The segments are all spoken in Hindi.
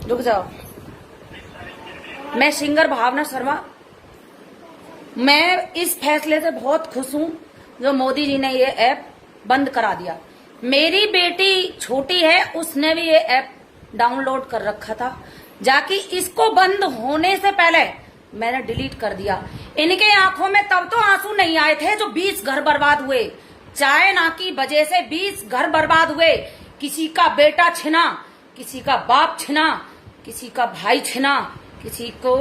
रुक जाओ। मैं सिंगर भावना शर्मा, मैं इस फैसले से बहुत खुश हूं जो मोदी जी ने ये ऐप बंद करा दिया। मेरी बेटी छोटी है, उसने भी ये ऐप डाउनलोड कर रखा था, जाकि इसको बंद होने से पहले मैंने डिलीट कर दिया। इनके आंखों में तब तो आंसू नहीं आए थे जो 20 घर बर्बाद हुए। चाइना की वजह से 20 घर बर्बाद हुए। किसी का बेटा छिना, किसी का बाप छिना, किसी का भाई छिना, किसी को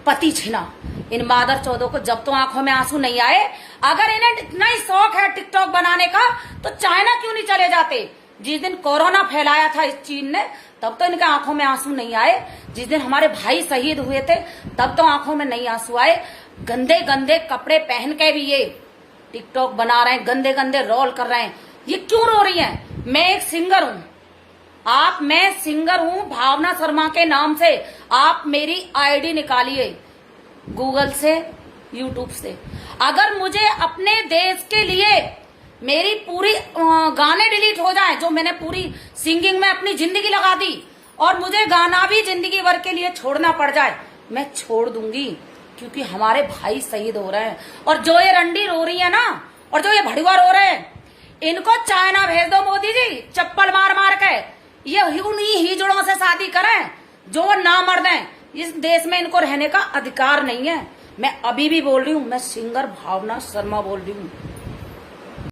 पति छिना। इन मादर चौदों को जब तो आंखों में आंसू नहीं आए। अगर इन्हें इतना ही शौक है टिकटॉक बनाने का तो चाइना क्यों नहीं चले जाते। जिस दिन कोरोना फैलाया था इस चीन ने, तब तो इनके आंखों में आंसू नहीं आए। जिस दिन हमारे भाई शहीद हुए थे तब तो आंखों में नहीं आंसू आए। गंदे गंदे कपड़े पहन के भी ये टिकटॉक बना रहे हैं, गंदे गंदे रोल कर रहे हैं। ये क्यों रो रही हैं? मैं एक सिंगर हूं, मैं सिंगर हूं भावना शर्मा के नाम से। आप मेरी आईडी निकालिए गूगल से, यूट्यूब से। अगर मुझे अपने देश के लिए मेरी पूरी गाने डिलीट हो जाए, जो मैंने पूरी सिंगिंग में अपनी जिंदगी लगा दी, और मुझे गाना भी जिंदगी भर के लिए छोड़ना पड़ जाए, मैं छोड़ दूंगी। क्योंकि हमारे भाई शहीद हो रहे हैं। और जो ये रंडी रो रही है ना, और जो ये भड़ुआ रो रहे हैं, इनको चाइना भेज दो मोदी जी, चप्पल मार मार के। ये उन्हीं हिजड़ों से शादी करें जो ना मर्द हैं। इस देश में इनको रहने का अधिकार नहीं है। मैं अभी भी बोल रही हूँ, मैं सिंगर भावना शर्मा बोल रही हूँ।